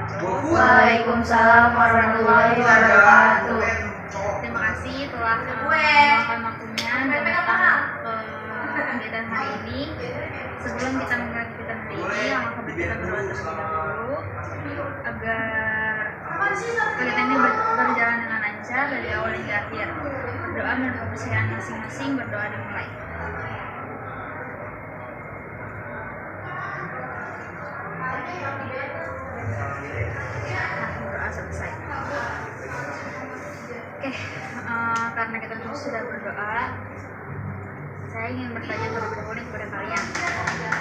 Waalaikumsalam warahmatullahi wabarakatuh. Terima kasih telah meluangkan waktunya dan datang ke kegiatan hari ini. Sebelum kita memulai kegiatan hari ini, alangkah baik kita berdoa terlebih dahulu agar kegiatan ini berjalan dengan lancar dari awal hingga akhir. Berdoa menurut kepercayaan masing-masing, berdoa dimulai. Selesai. Oke, karena kita sudah berdoa, saya ingin bertanya terlebih dahulu kepada kalian.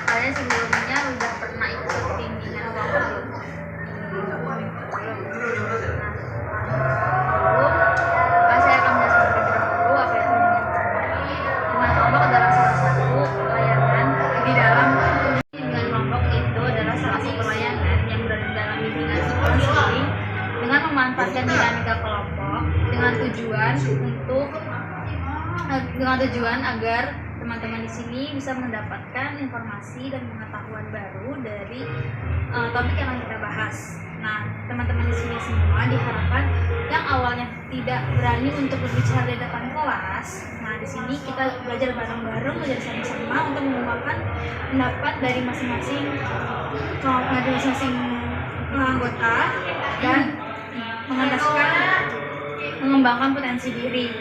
Kalian sebelumnya udah pernah ikut bimbingan kelompok belum? Saya akan menjelaskan terlebih dahulu apa itu bimbingan kelompok adalah salah satu layanan di dalam bimbingan kelompok. Itu adalah salah satu layanan yang berada dalam bimbingan sekolah sendiri dengan memanfaatkan dinamika kelompok dengan tujuan agar teman-teman di sini bisa mendapatkan informasi dan pengetahuan baru dari topik yang akan kita bahas. Nah, teman-teman di sini semua diharapkan yang awalnya tidak berani untuk berbicara di depan kelas. Nah, di sini kita belajar bareng-bareng, belajar sama-sama untuk mengembangkan pendapat dari masing-masing anggota dan mengembangkan potensi diri.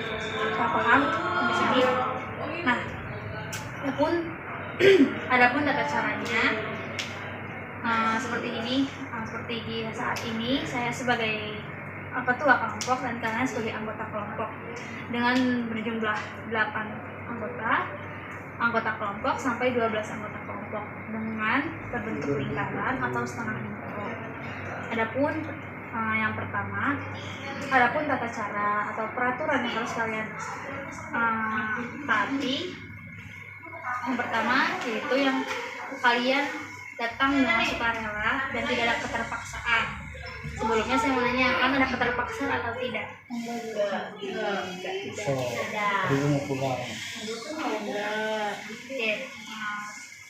Paham di sini? Nah, adapun tata caranya seperti ini. Seperti saat ini saya sebagai ketua kelompok dan kalian sebagai anggota kelompok dengan berjumlah 8 anggota kelompok sampai 12 anggota kelompok dengan terbentuk lingkaran atau setengah lingkaran. Adapun yang pertama, adapun tata cara atau peraturan yang harus kalian taati. Yang pertama yaitu yang kalian datang dengan sukarela dan tidak ada keterpaksaan. Sebelumnya saya mau nanya, kan ada keterpaksaan atau tidak?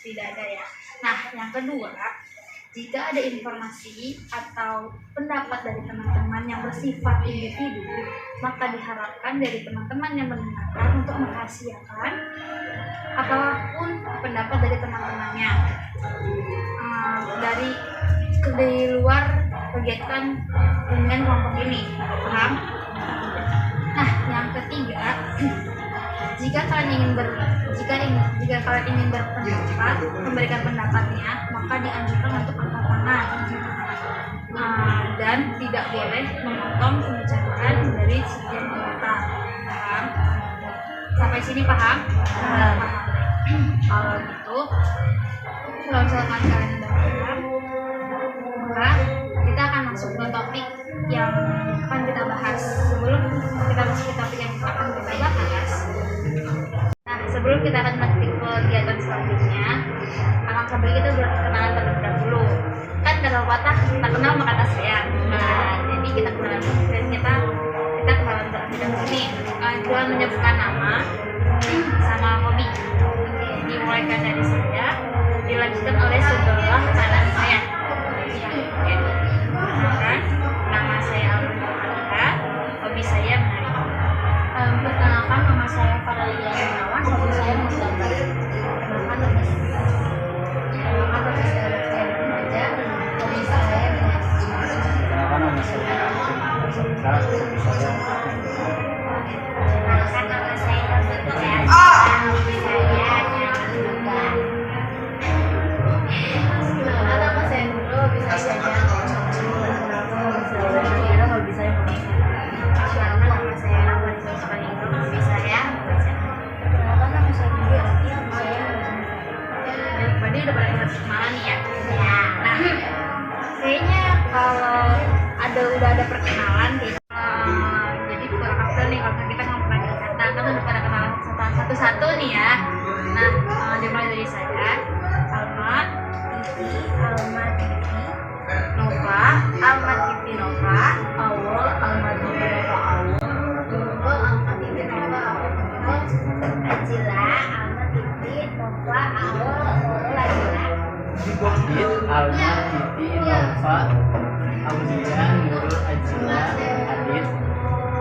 Tidak ada ya. Nah, yang kedua, jika ada informasi atau pendapat dari teman-teman yang bersifat individu, maka diharapkan dari teman-teman yang mendengarkan untuk merahasiakan apapun pendapat dari teman-temannya dari luar kegiatan dengan kelompok ini. Paham? Nah, yang ketiga, jika kalian ingin berpendapat, memberikan pendapatnya, maka dianjurkan untuk angkat tangan dan tidak boleh memotong pembicaraan dari sekian anggota. Paham? Sampai sini paham? Paham. Kalau gitu, kalau misalkan kalian sudah paham, maka kita akan masuk ke topik yang akan kita bahas. Sebelum kita masuk ke topik yang akan kita bahas, sebelum kita akan masuk ke kegiatan selanjutnya, alangkah baik kita berkenalan terlebih dahulu. Kan kata patah, tak kenal maka tak sayang. Nah, jadi kita kenalan terlebih dahulu nih. Dengan menyebutkan nama sama hobi. Oke, dimulaikan dari saya, dilanjutkan oleh sebelah kanan saya. Oke. Perkenalkan, nama saya Alhamdulillah, hobi saya menari. Perkenalkan, nama saya Fadlia Gunawan, hobi saya menggambar. Perkenalkan, nama saya belajar, hobi saya menyanyi. Perkenalkan, nama saya Perkenalkan, nama saya Alhamdulillah, hobi saya nyanyi juga. Perkenalkan, nama saya Nurul, hobi saya jajan. Hobi saya menyanyi. Perkenalkan, nama saya Rahman Sulaiman, hobi saya membaca. Perkenalkan, nama saya Budi Ati, hobi saya membaca. Badi udah pada ingat semalam nih ya. Nah, kayaknya kalau udah ada perkenalan gitu. Jadi kurang afdol nih kalau kita nggak pernah kata kan udah pada kenalan satu-satu nih ya. Nah, dimulai dari saya, Alma Titi Nova, Awal Alma Titi Nova Awal, Alma Titi Nova Awal, Ajila Alma Titi Nova Awal, Ajila Alma Titi Nova Aulia Nurul Ajila Adit.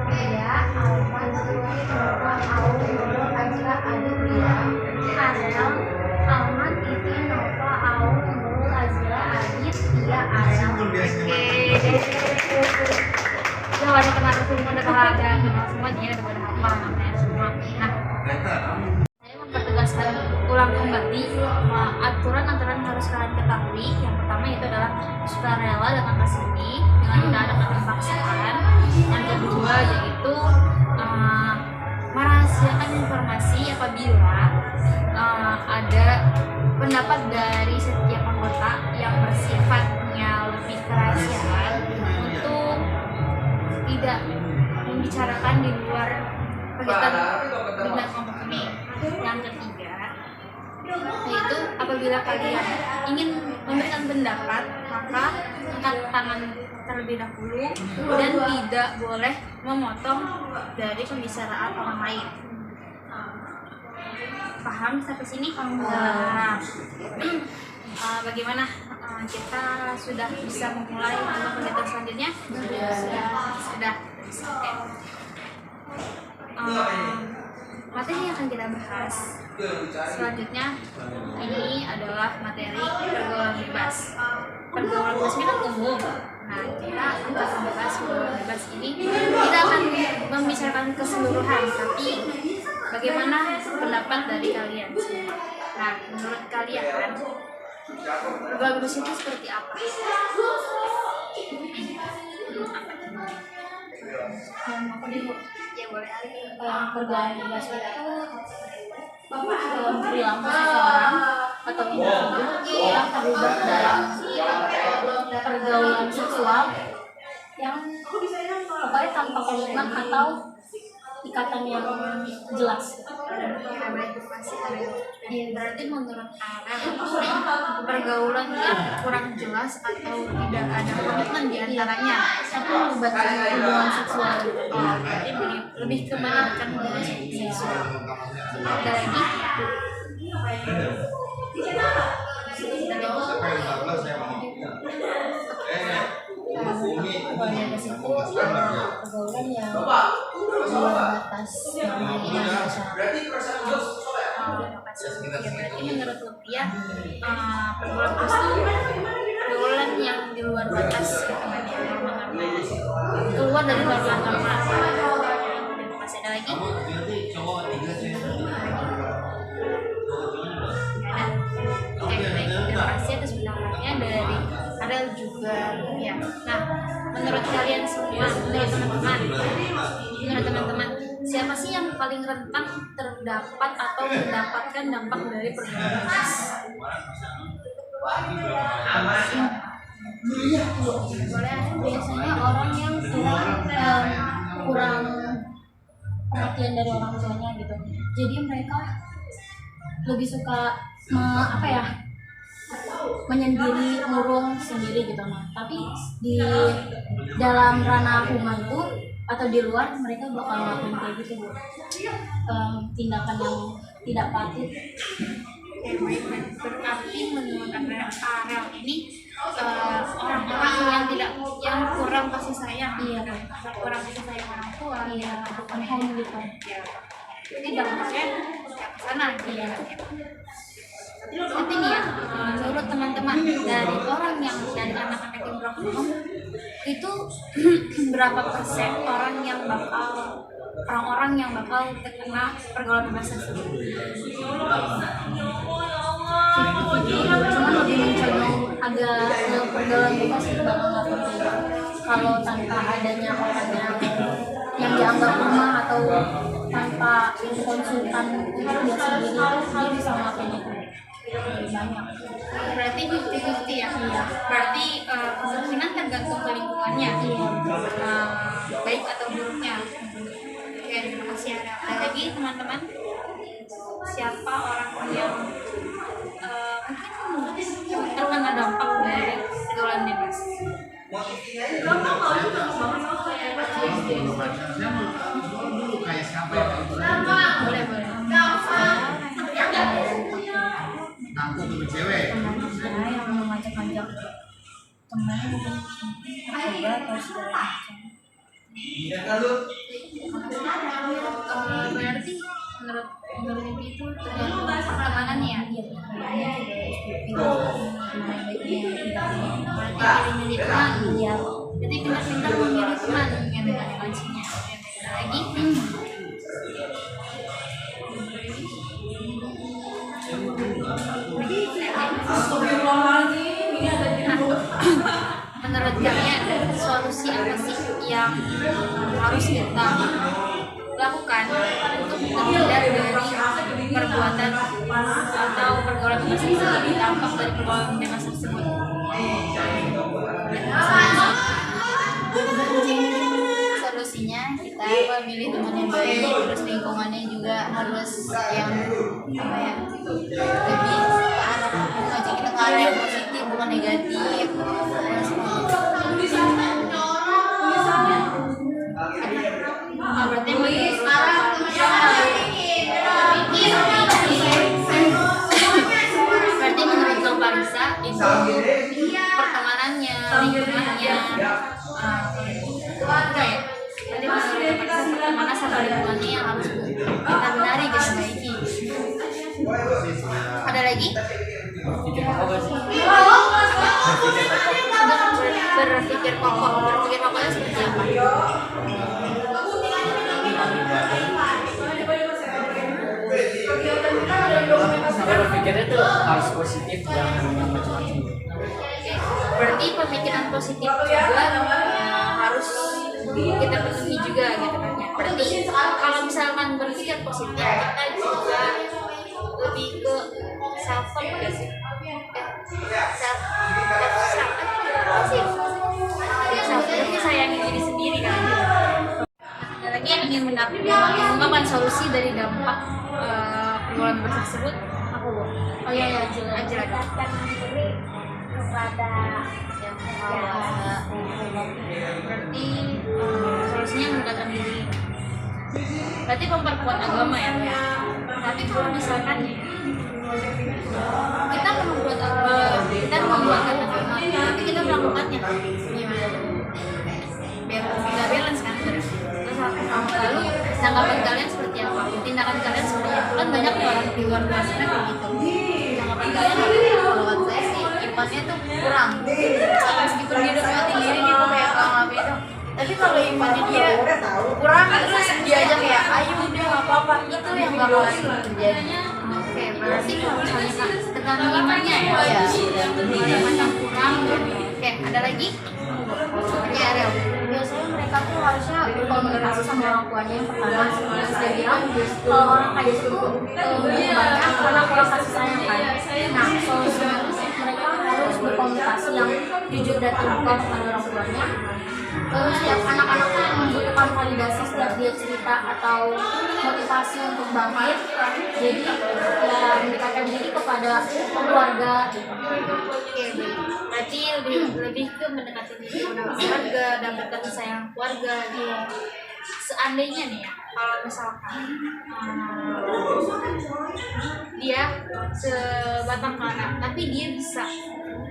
Lia Alman Siti Nova Au Nurul Ajra Adit Lia. Arel Alman Siti Nova Au Nurul Ajra Adit Lia Arel. Ya wajah kenal semua ada kenal semua jadi ada pada hafal namanya semua. Nah, saya mempertegaskan ulang kembali aturan-aturan yang harus kalian ketahui. Yang pertama itu adalah sukarela dengan kesini dengan tidak ada paksaan. Yang kedua yaitu merahasiakan informasi apabila ada pendapat dari setiap anggota yang bersifatnya lebih kerahasiaan untuk tidak membicarakan di luar kegiatan dengan kelompok ini. Yang ketiga yaitu apabila kalian ingin memberikan pendapat maka angkat tangan terlebih dahulu dan tidak boleh memotong dari pembicaraan orang lain. Paham sampai sini? Nah, bagaimana kita sudah bisa memulai untuk kegiatan selanjutnya? Sudah. Oke. Materi yang akan kita bahas selanjutnya ini adalah materi pergaulan bebas. Pergaulan bebas ini kan umum. Nah, kita akan membahas pergaulan bebas ini tidak akan membicarakan keseluruhan, tapi bagaimana pendapat dari kalian semua. Nah, menurut kalian pergaulan bebas itu seperti apa? Aku dulu. Ya boleh. Pergaulan bebas itu perilaku seseorang atau individu yang terlibat dalam pergaulan seksual yang pokoknya tanpa komitmen atau ikatan yang jelas. Berarti menurut Arel pergaulan yang kurang jelas atau tidak ada komitmen di antaranya Itu melibatkan hubungan seksual. berarti lebih ke melibatkan hubungan seksual. Ada lagi? Pergaulan bebas itu pergaulan yang luar batas yang masyarakat. Berarti menurut Lupia pergaulan bebas itu pergaulan yang di luar batas keluar dari norma-norma. Masih ada lagi? Oke, baik. Terima kasih atas pendampatnya dari Adel juga ya. Nah, menurut kalian semua, menurut teman-teman, siapa sih yang paling rentan terdapat atau mendapatkan dampak dari pergaulan bebas? Biasanya orang yang kurang perhatian dari orang tuanya gitu. Jadi mereka lebih suka menyendiri, ngurung sendiri gitu. Nah, tapi di dalam ranah human tuh atau di luar mereka bakal ngelakuin kayak gitu, Bu. Tindakan yang tidak patut. Berarti menurut Arel ini orang-orang yang kurang kasih sayang, kurang kasih sayang orang tua, Home gitu. ini dampaknya ke sana. Tapi nih ya, menurut teman-teman dari anak-anak yang berkelompok itu berapa persen orang-orang yang bakal terkena pergaulan bebas tersebut? Cuma lebih mencenderung agak pergaulan bebas itu bakal nggak penting. Kalau tanpa adanya orang yang dianggap lemah atau tanpa konsultan untuk dia sendiri dia bisa ngelakuin itu lebih banyak. Berarti 50-50 ya? Berarti kemungkinan tergantung ke lingkungannya, baik atau buruknya. Oke, terima kasih Arel. Ada lagi teman-teman? Siapa orang yang mungkin terkena dampak dari pergaulan bebas? Boleh. Teman saya yang mengajak-ajak temannya mungkin narkoba atau segala macam. Berarti menurut itu tergantung pertemanannya ya. Iya, temannya juga Berarti milih teman. iya. Jadi pintar-pintar memilih teman gitu kan kuncinya. Lagi menurut kalian solusi apa sih yang harus kita lakukan untuk terhindar dari perbuatan atau pergaulan bebas tersebut, dampak dari pergaulan bebas tersebut? Solusinya kita memilih teman yang baik, terus lingkungannya juga harus yang apa ya, lebih ngajak kita ke arah yang positif bukan negatif. Berarti menurut Kang Parisa itu pertemanannya, lingkungannya, apa ya? Jadi menurut Kang Parisa pertemanan sama lingkungannya yang harus kita benari, kita baiki. Ada lagi? Berpikir kokoh. Berpikir kokohnya seperti apa? Saya berpikirnya tuh harus positif, jangan yang macam-macam. Berarti pemikiran positif juga harus kita penuhi juga gitu kan ya. Berarti kalau misalkan berpikir positif kita juga lebih ke self gak sih? Self sayangi diri sendiri kan. Ada lagi yang ingin mengungkapkan solusi dari dampak pergaulan bebas tersebut? Aku Oh iya ya, jelas. Menjelaskan diri kepada yang berarti solusinya mendekatkan diri. Berarti memperkuat agama ya. Tapi kalau misalkan kita membuat kita membuatkan agama, tapi kita melakukannya gimana? Biar nggak balance kan? Terus lalu tanggapan kalian seperti apa? Tindakan kalian seperti apa? Kan banyak orang di luar sana kayak gitu. Tanggapan kalian apa? Kalau saya sih imannya tuh kurang. Meskipun dia udah mati diri dia tuh kayak ngapain itu. Tapi kalau imannya dia kurang terus diajak ya, ayo udah nggak apa-apa, itu yang bakalan terjadi. Oke, berarti kalau misalnya tergantung imannya ya. Iya. Ada macam kurang. Oke, ada lagi? Ya, Rel. Biasanya mereka tuh harusnya berkomunikasi sama orang tuanya yang pertama. Sebenarnya saya bilang kalau orang kayak gitu banyak karena kurang kasih sayang kan. Nah, solusinya mereka harus berkomunikasi yang jujur dan terbuka kepada orang tuanya. Terus setiap anak-anak tuh yang membutuhkan validasi setiap dia cerita atau motivasi untuk bangkit, jadi ya mendekatkan diri kepada keluarga. Oke, berarti lebih ke mendekati diri kepada keluarga, dapat kasih sayang keluarga. Seandainya nih ya, kalau misalkan dia sebatang kara, tapi dia bisa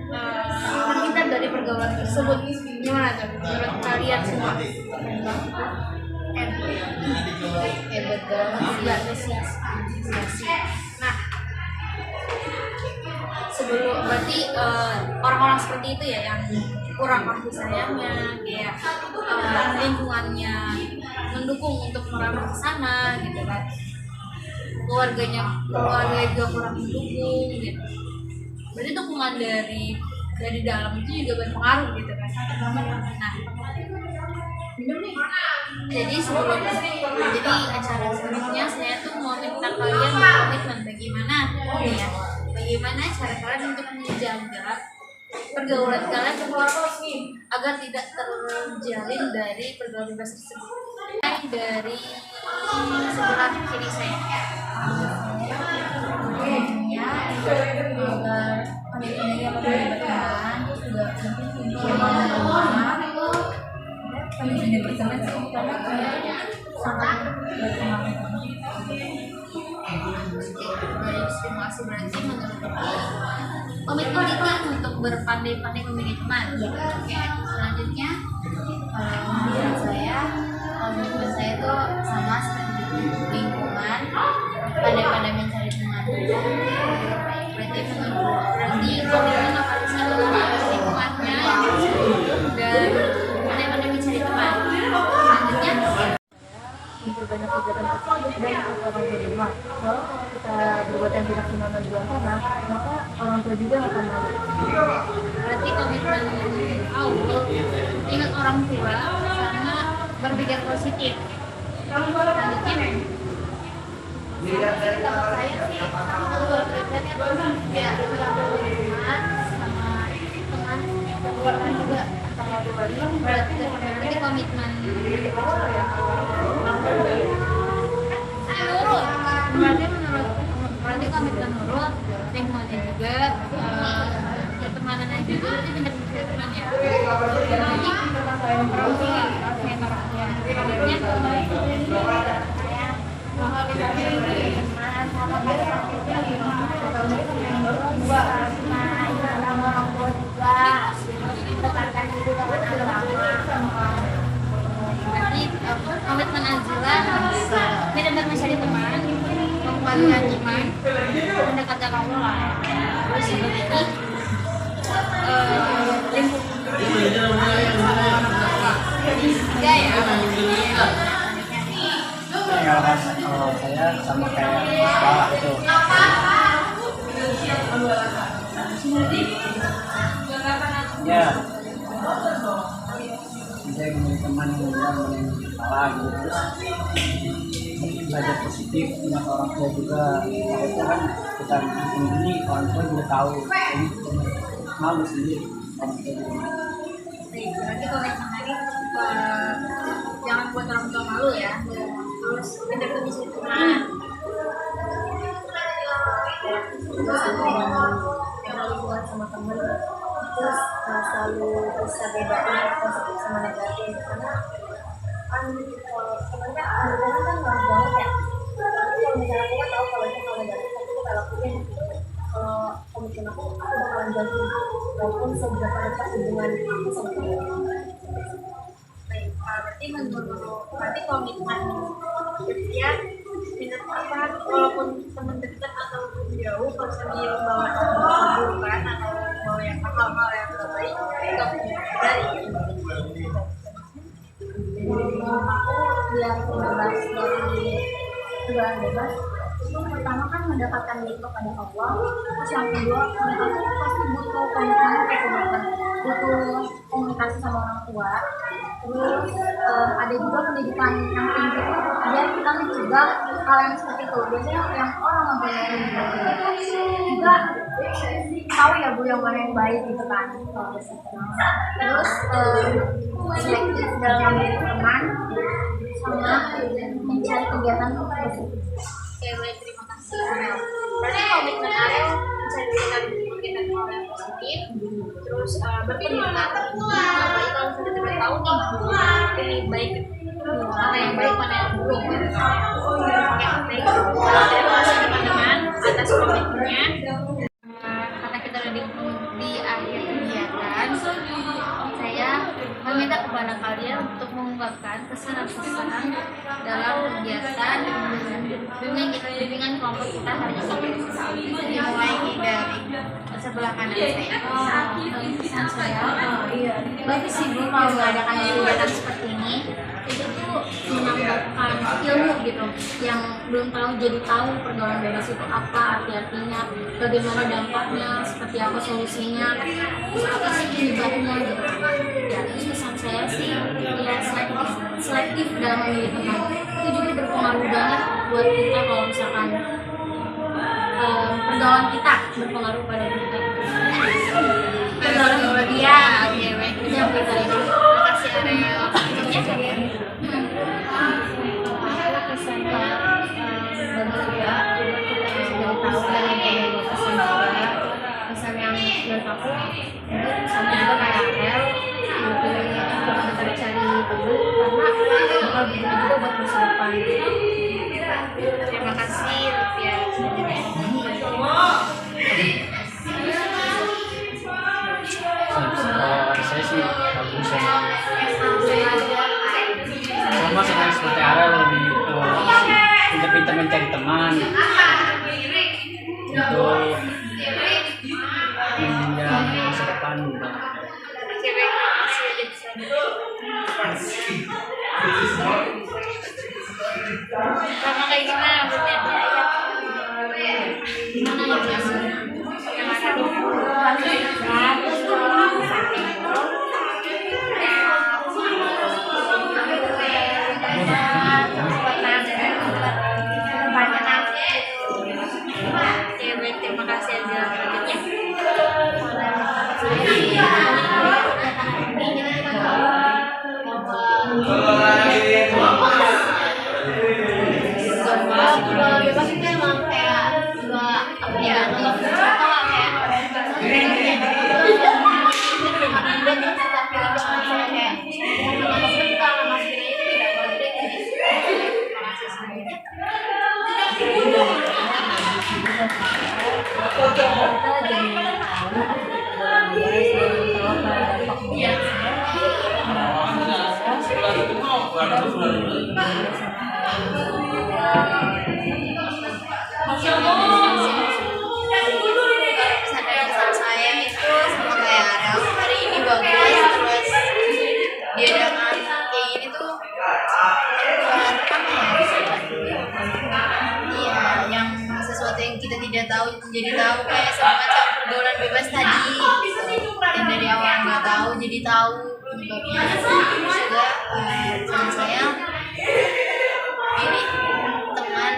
terhindar dari pergaulan tersebut, gimana tuh menurut kalian semua? Hebat banget sih. Nah, sebelum berarti orang-orang seperti itu ya yang kurang kasih sayangnya, kayak lingkungannya mendukung untuk merambah ke sana gitu kan, keluarga juga kurang mendukung gitu. Berarti dukungan dari dalam itu juga berpengaruh gitu kan. Nah, jadi sebelum jadi acara selanjutnya saya tuh mau minta kalian berkomitmen bagaimana cara kalian untuk menjaga pergaulan kalian agar tidak terjalin dari pergaulan bebas tersebut. Dari sebelah kiri saya. Ya, agar kami berteman juga kami sudah berteman karena kami sangat berteman. Terima kasih, berarti menurut komitmen kita untuk berpandai-pandai memilih teman. Oke, selanjutnya menurut saya komitmen saya tuh sama seperti lingkungan, pandai-pandai mencari teman. Berarti komitmen apa sih adalah lingkungannya dan pandai-pandai mencari teman. Selanjutnya Berbanyak kegiatan positif dan ikut orang tua di rumah. Kalau kita berbuat yang tidak senang di luar sana, maka orang tua juga akan malu. berarti komitmen awal ingat orang tua sama berpikir positif. Selanjutnya Kalau saya sih, kalau pribadi ya teman sama teman keluarga juga sama keluarga. berarti komitmen berarti komitmen nurut lingkungannya juga pertemanannya juga berarti benar teman ya. Lagi orang tua berarti komitmen Azila benar-benar mencari teman, menguatkan iman, mendekatkan Allah. Terus berarti tiga ya. Kalau saya sama kayak sekolah itu ya saya memilih teman yang salah gitu, terus belajar positif punya orang tua juga. Itu kan kita ini orang tua juga tahu ini malu sendiri orang tua juga. Berarti komitmen hari jangan buat orang tua malu ya. Terus kita bisa teman. Kalau buat sama temen, terus selalu bisa bedain positif sama negatif, karena kan sebenarnya kadang-kadang kan nggak banget ya. Tapi kalau misalnya kita tahu kalau itu hal negatif, tapi kita lakuin, kalau komitmen aku bakalan jauhin walaupun seberapa dekat hubungan aku sama dia. Baik, berarti komitmen dia minat apa walaupun teman dekat atau jauh kalau sambil bawa bukan atau bawa yang hal-hal yang terbaik itu dari Aku biar bebas dari godaan bebas, itu pertama kan mendapatkan diri kepada Allah, terus yang kedua aku pasti butuh komitmen, butuh komunikasi sama orang tua, terus ada juga pendidikan yang tinggi biar kita mencegah hal yang seperti itu. Biasanya yang orang mempunyai pendidikan itu juga tahu ya Bu yang mana yang baik gitu kan. Terus selektif dalam memilih teman sama mencari kegiatan positif. Oke, baik, terima kasih Amel. Berarti komitmen Ariel mencari kegiatan yang positif, terus berpendidikan. Apalagi kalau sudah tidak tahu nih, ini baik mana yang baik mana yang buruk. Oke, baik. Terima kasih teman-teman atas komitmennya. Karena kita udah di akhir kegiatan, saya meminta kepada kalian untuk mengungkapkan kesan-kesan dalam kegiatan bimbingan kelompok kita hari ini. Dimulai dari sebelah kanan saya. Kesan saya, bagus sih Bu kalau mengadakan kegiatan seperti ini. Itu tuh menambahkan ilmu gitu, yang belum tahu jadi tahu pergaulan bebas itu apa, arti-artinya, bagaimana dampaknya, seperti apa solusinya, terus apa sih penyebabnya gitu. Ya, terus pesan saya sih ya selektif dalam memilih teman. Itu juga berpengaruh banget buat kita kalau misalkan pergaulan kita berpengaruh pada kita. Pergaulan dia, oke, baik. Itu yang kita ini. Terima kasih Ariel. Kesan bagi juga kita sudah tahu dan yang kesan juga kesan yang menurut aku mungkin sama juga kayak Ariel kita cari dulu karena bakal begitu juga buat masa depan. Terima kasih Lutfi. saya sih bagus ya. Sama saya seperti Ara lebih pintar-pintar mencari teman untuk menunjang masa depan gitu. Cewek masih ada di sana. Sama kayak gimana maksudnya? Gimana ya Mas? Yang mana? Cewek, terima kasih aja selanjutnya. Kalau bebas itu emang kayak nggak apa ya, nggak cerita lah kayak kesadaran saya itu sama kayak Ariel hari ini bagus, terus dia dengan kayak gini tuh buat apa ya, iya yang sesuatu yang kita tidak tahu jadi tahu, kayak semacam pergaulan bebas tadi yang dari awal nggak tahu jadi tahu penyebabnya. Terus juga saran saya pilih teman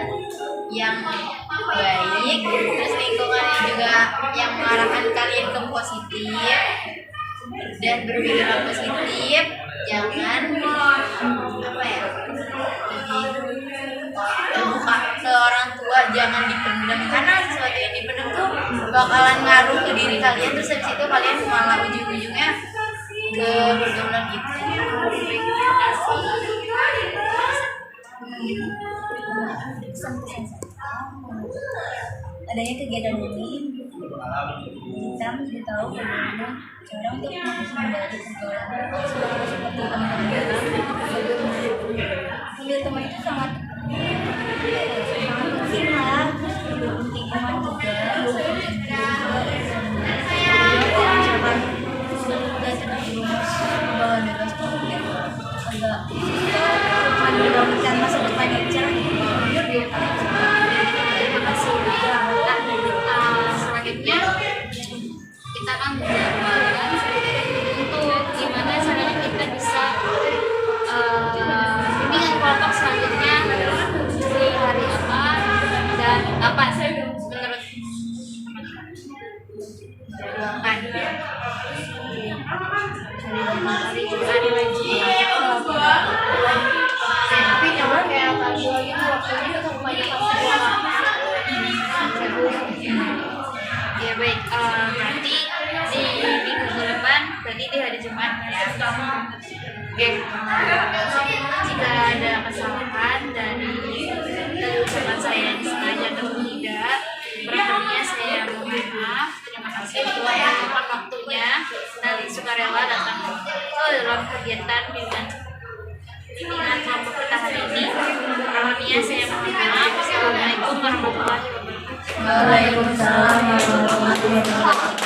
yang baik, terus lingkungannya juga yang mengarahkan kalian ke positif dan berpikiran positif. Jangan apa ya, lebih terbuka ke orang tua, jangan dipendam, karena sesuatu yang dipendam tuh bakalan ngaruh ke diri kalian, terus habis itu kalian malah ujung-ujungnya ke pergaulan gitu. Adanya kegiatan ini kita menjadi tahu bagaimana cara untuk menghindari pergaulan seperti teman-teman bilang, memilih teman itu sangat penting lah, lingkungan juga misalkan kita terjerumus pergaulan bebas itu mungkin agak mendapatkan masa depan yang cerah. Terima kasih. Nah, selanjutnya kita akan belajar untuk gimana caranya kita bisa bimbingan kelompok selanjutnya di hari apa dan kapan menurut hari lagi. Tapi jangan kayak casual gitu, waktunya itu kebanyakan Ya baik, berarti di minggu depan, berarti di hari Jumat ya. Oke, jika ada kesalahan dari ucapan saya yang disengaja atau tidak, berikutnya saya mohon maaf. Terima kasih telah meluangkan waktunya dan sukarela datang ke dalam kegiatan bimbingan kelompok kita hari ini. Kurang saya mohon maaf. Assalamualaikum warahmatullahi wabarakatuh. Waalaikumsalam warahmatullahi wabarakatuh.